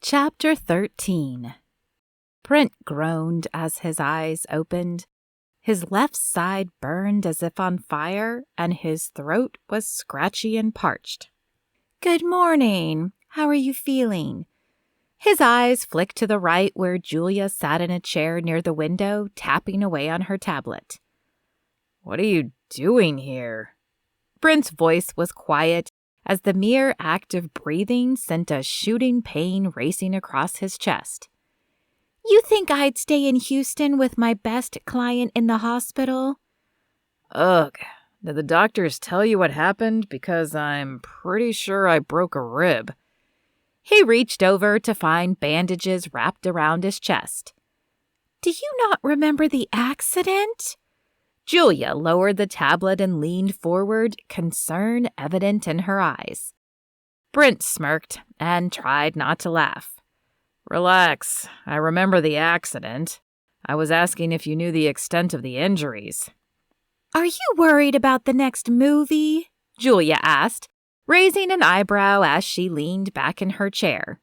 Chapter 13. Brent groaned as his eyes opened. His left side burned as if on fire, and his throat was scratchy and parched. "Good morning. How are you feeling?" His eyes flicked to the right where Julia sat in a chair near the window, tapping away on her tablet. "What are you doing here?" Brent's voice was quiet, as the mere act of breathing sent a shooting pain racing across his chest. "You think I'd stay in Houston with my best client in the hospital?" "Ugh, did the doctors tell you what happened? Because I'm pretty sure I broke a rib." He reached over to find bandages wrapped around his chest. "Do you not remember the accident?" Julia lowered the tablet and leaned forward, concern evident in her eyes. Brent smirked and tried not to laugh. "Relax. I remember the accident. I was asking if you knew the extent of the injuries." "Are you worried about the next movie?" Julia asked, raising an eyebrow as she leaned back in her chair.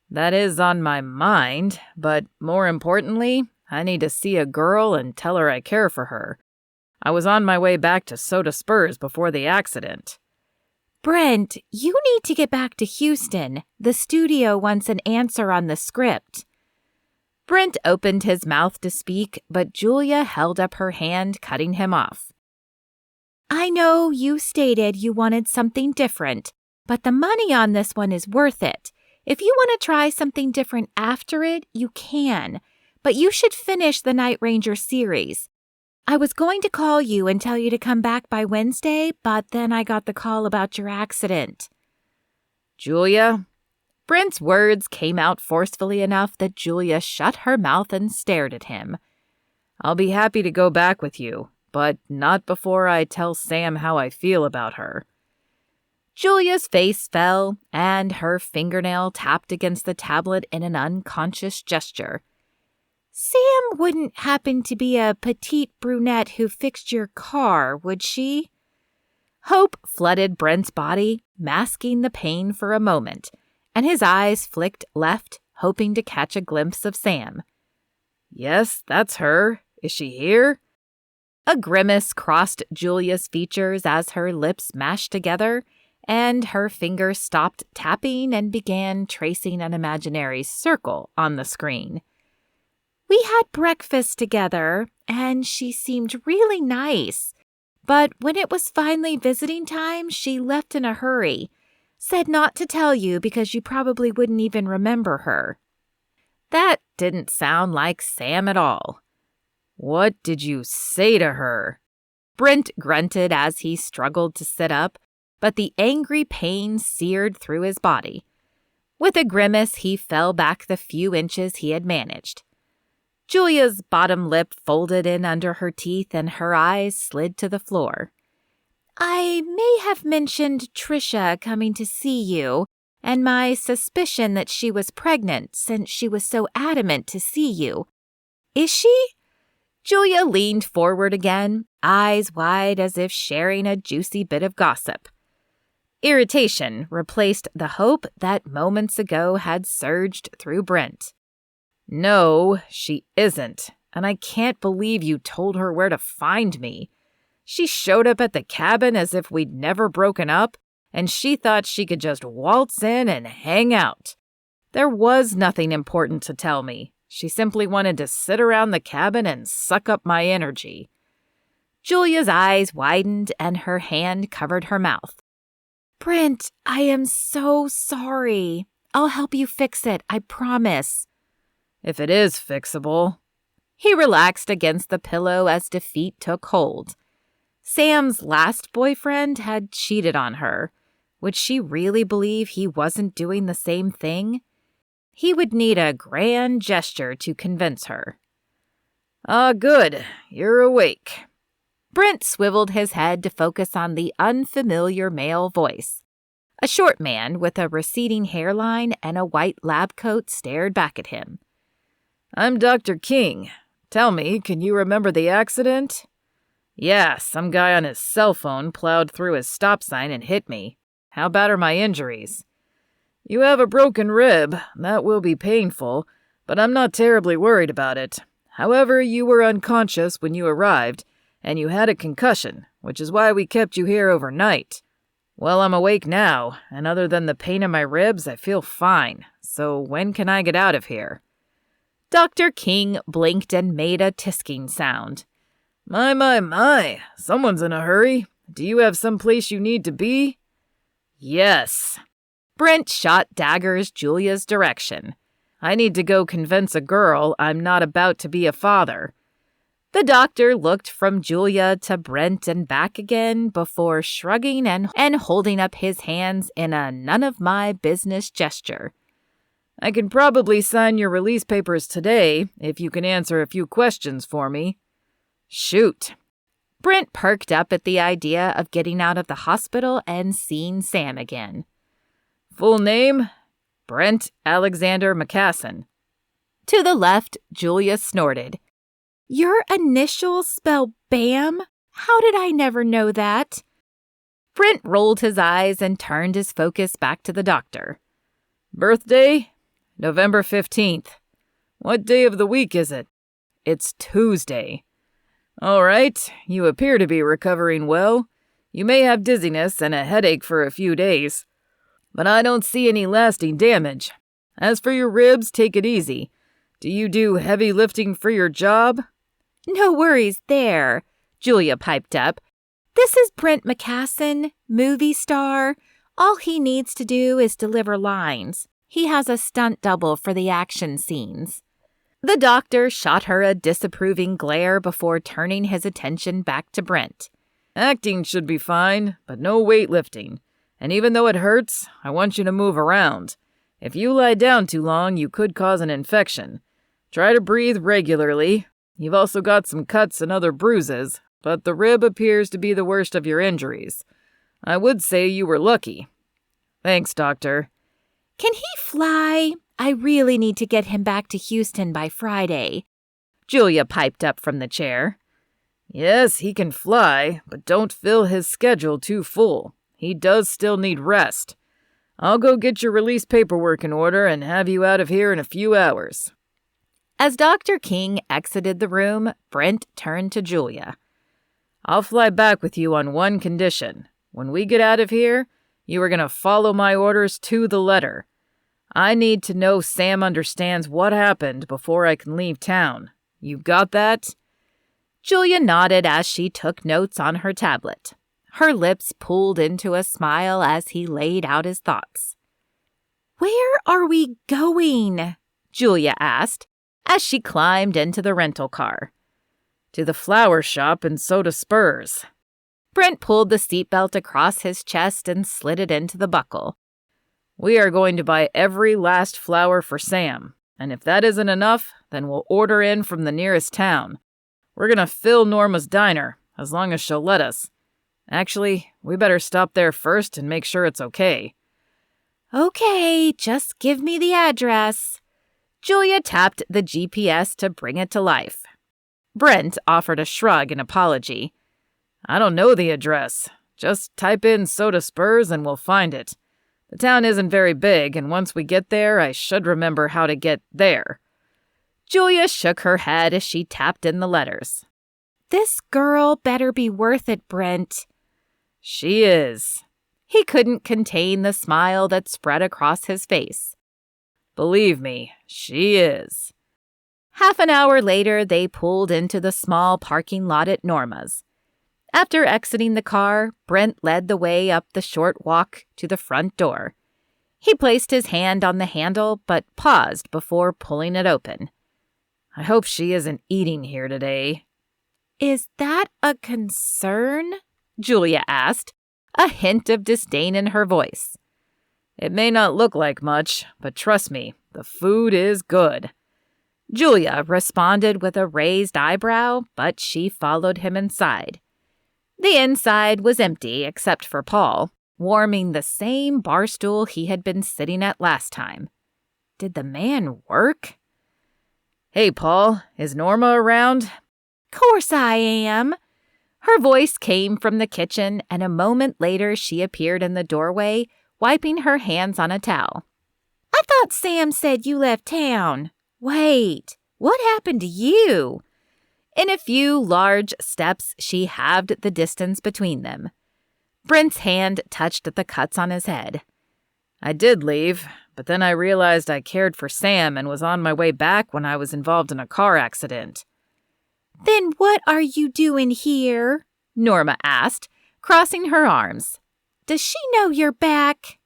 "That is on my mind, but more importantly, I need to see a girl and tell her I care for her. I was on my way back to Soda Spurs before the accident." "Brent, you need to get back to Houston. The studio wants an answer on the script." Brent opened his mouth to speak, but Julia held up her hand, cutting him off. "I know you stated you wanted something different, but the money on this one is worth it. If you want to try something different after it, you can. But you should finish the Night Ranger series. I was going to call you and tell you to come back by Wednesday, but then I got the call about your accident." "Julia?" Brent's words came out forcefully enough that Julia shut her mouth and stared at him. "I'll be happy to go back with you, but not before I tell Sam how I feel about her." Julia's face fell, and her fingernail tapped against the tablet in an unconscious gesture. "Sam wouldn't happen to be a petite brunette who fixed your car, would she?" Hope flooded Brent's body, masking the pain for a moment, and his eyes flicked left, hoping to catch a glimpse of Sam. "Yes, that's her. Is she here?" A grimace crossed Julia's features as her lips mashed together, and her fingers stopped tapping and began tracing an imaginary circle on the screen. "We had breakfast together, and she seemed really nice. But when it was finally visiting time, she left in a hurry. Said not to tell you because you probably wouldn't even remember her." That didn't sound like Sam at all. "What did you say to her?" Brent grunted as he struggled to sit up, but the angry pain seared through his body. With a grimace, he fell back the few inches he had managed. Julia's bottom lip folded in under her teeth and her eyes slid to the floor. "I may have mentioned Trisha coming to see you, and my suspicion that she was pregnant since she was so adamant to see you. Is she?" Julia leaned forward again, eyes wide as if sharing a juicy bit of gossip. Irritation replaced the hope that moments ago had surged through Brent. "No, she isn't, and I can't believe you told her where to find me. She showed up at the cabin as if we'd never broken up, and she thought she could just waltz in and hang out. There was nothing important to tell me. She simply wanted to sit around the cabin and suck up my energy." Julia's eyes widened and her hand covered her mouth. "Brent, I am so sorry. I'll help you fix it, I promise." "If it is fixable." He relaxed against the pillow as defeat took hold. Sam's last boyfriend had cheated on her. Would she really believe he wasn't doing the same thing? He would need a grand gesture to convince her. "Ah, good. You're awake." Brent swiveled his head to focus on the unfamiliar male voice. A short man with a receding hairline and a white lab coat stared back at him. "I'm Dr. King. Tell me, can you remember the accident?" "Yeah, some guy on his cell phone plowed through his stop sign and hit me. How bad are my injuries?" You have a broken rib. That will be painful, but I'm not terribly worried about it. However, you were unconscious when you arrived, and you had a concussion, which is why we kept you here overnight. Well, I'm awake now, and other than the pain in my ribs, I feel fine. So when can I get out of here?" Dr. King blinked and made a tisking sound. My. Someone's in a hurry. Do you have some place you need to be?" "Yes." Brent shot daggers Julia's direction. "I need to go convince a girl I'm not about to be a father." The doctor looked from Julia to Brent and back again before shrugging and holding up his hands in a none-of-my-business gesture. "I can probably sign your release papers today if you can answer a few questions for me." "Shoot." Brent perked up at the idea of getting out of the hospital and seeing Sam again. "Full name? Brent Alexander McKasson." To the left, Julia snorted. "Your initials spell BAM? How did I never know that?" Brent rolled his eyes and turned his focus back to the doctor. "Birthday? November 15th. What day of the week is it?" "It's Tuesday." "All right, you appear to be recovering well. You may have dizziness and a headache for a few days, but I don't see any lasting damage. As for your ribs, take it easy. Do you do heavy lifting for your job?" "No worries there," Julia piped up. "This is Brent McKasson, movie star. All he needs to do is deliver lines. He has a stunt double for the action scenes." The doctor shot her a disapproving glare before turning his attention back to Brent. "Acting should be fine, but no weightlifting. And even though it hurts, I want you to move around. If you lie down too long, you could cause an infection. Try to breathe regularly. You've also got some cuts and other bruises, but the rib appears to be the worst of your injuries. I would say you were lucky." "Thanks, doctor." "Can he fly? I really need to get him back to Houston by Friday." Julia piped up from the chair. "Yes, he can fly, but don't fill his schedule too full. He does still need rest. I'll go get your release paperwork in order and have you out of here in a few hours." As Dr. King exited the room, Brent turned to Julia. "I'll fly back with you on one condition. When we get out of here, you are going to follow my orders to the letter. I need to know Sam understands what happened before I can leave town. You got that?" Julia nodded as she took notes on her tablet. Her lips pulled into a smile as he laid out his thoughts. "Where are we going?" Julia asked as she climbed into the rental car. "To the flower shop in Soda Spurs." Brent pulled the seatbelt across his chest and slid it into the buckle. "We are going to buy every last flower for Sam, and if that isn't enough, then we'll order in from the nearest town. We're going to fill Norma's diner, as long as she'll let us. Actually, we better stop there first and make sure it's okay." "Okay, just give me the address." Julia tapped the GPS to bring it to life. Brent offered a shrug in apology. "I don't know the address. Just type in Soda Spurs and we'll find it. The town isn't very big, and once we get there, I should remember how to get there." Julia shook her head as she tapped in the letters. "This girl better be worth it, Brent." "She is." He couldn't contain the smile that spread across his face. "Believe me, she is." Half an hour later, they pulled into the small parking lot at Norma's. After exiting the car, Brent led the way up the short walk to the front door. He placed his hand on the handle, but paused before pulling it open. "I hope she isn't eating here today." "Is that a concern?" Julia asked, a hint of disdain in her voice. "It may not look like much, but trust me, the food is good." Julia responded with a raised eyebrow, but she followed him inside. The inside was empty except for Paul, warming the same bar stool he had been sitting at last time. Did the man work? "Hey, Paul, is Norma around?" "Course I am." Her voice came from the kitchen, and a moment later she appeared in the doorway, wiping her hands on a towel. I thought Sam said you left town. Wait, what happened to you? In a few large steps, she halved the distance between them. Brent's hand touched the cuts on his head. I did leave, but then I realized I cared for Sam and was on my way back when I was involved in a car accident. Then what are you doing here? Norma asked, crossing her arms. Does she know you're back?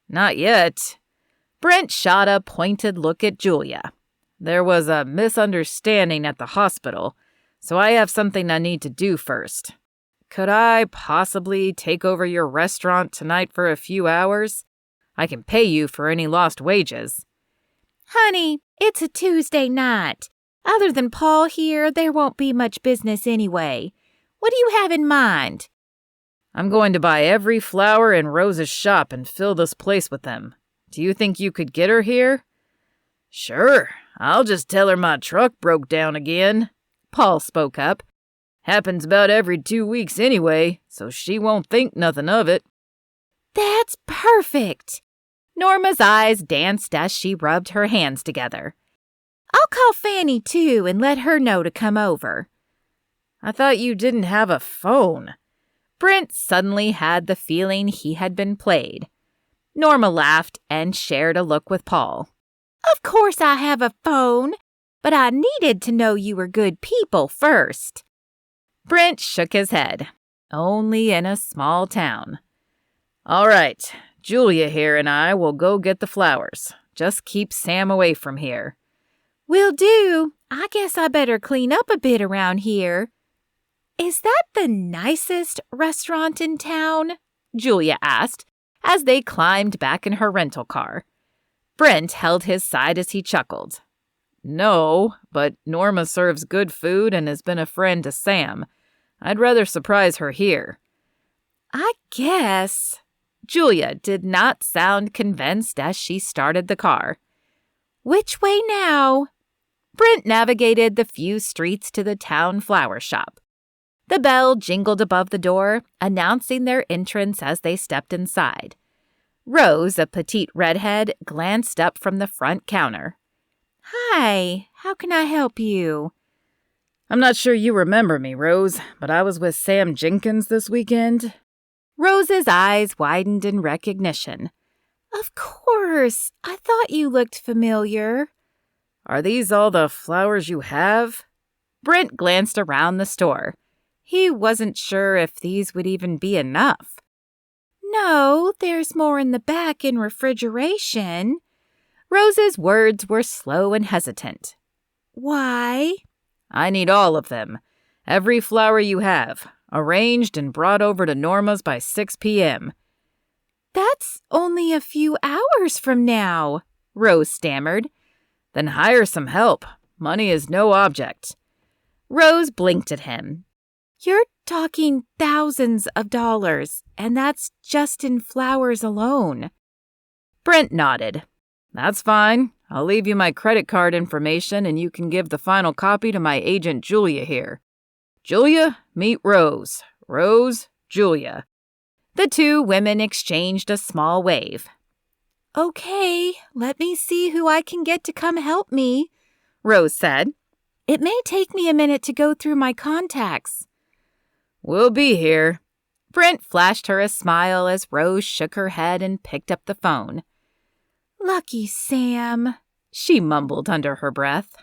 Not yet. Brent shot a pointed look at Julia. There was a misunderstanding at the hospital, so I have something I need to do first. Could I possibly take over your restaurant tonight for a few hours? I can pay you for any lost wages. Honey, it's a Tuesday night. Other than Paul here, there won't be much business anyway. What do you have in mind? I'm going to buy every flower in Rose's shop and fill this place with them. Do you think you could get her here? Sure, I'll just tell her my truck broke down again, Paul spoke up. Happens about every 2 weeks anyway, so she won't think nothing of it. That's perfect. Norma's eyes danced as she rubbed her hands together. I'll call Fanny, too, and let her know to come over. I thought you didn't have a phone. Brent suddenly had the feeling he had been played. Norma laughed and shared a look with Paul. Of course I have a phone, but I needed to know you were good people first. Brent shook his head. Only in a small town. All right, Julia here and I will go get the flowers. Just keep Sam away from here. Will do. I guess I better clean up a bit around here. Is that the nicest restaurant in town? Julia asked as they climbed back in her rental car. Brent held his side as he chuckled. No, but Norma serves good food and has been a friend to Sam. I'd rather surprise her here. I guess. Julia did not sound convinced as she started the car. Which way now? Brent navigated the few streets to the town flower shop. The bell jingled above the door, announcing their entrance as they stepped inside. Rose, a petite redhead, glanced up from the front counter. Hi, how can I help you? I'm not sure you remember me, Rose, but I was with Sam Jenkins this weekend. Rose's eyes widened in recognition. Of course, I thought you looked familiar. Are these all the flowers you have? Brent glanced around the store. He wasn't sure if these would even be enough. No, there's more in the back in refrigeration. Rose's words were slow and hesitant. Why? I need all of them. Every flower you have, arranged and brought over to Norma's by 6 p.m. That's only a few hours from now, Rose stammered. Then hire some help. Money is no object. Rose blinked at him. You're talking thousands of dollars, and that's just in flowers alone. Brent nodded. That's fine. I'll leave you my credit card information and you can give the final copy to my agent Julia here. Julia, meet Rose. Rose, Julia. The two women exchanged a small wave. Okay, let me see who I can get to come help me, Rose said. It may take me a minute to go through my contacts. We'll be here. Brent flashed her a smile as Rose shook her head and picked up the phone. Lucky Sam, she mumbled under her breath.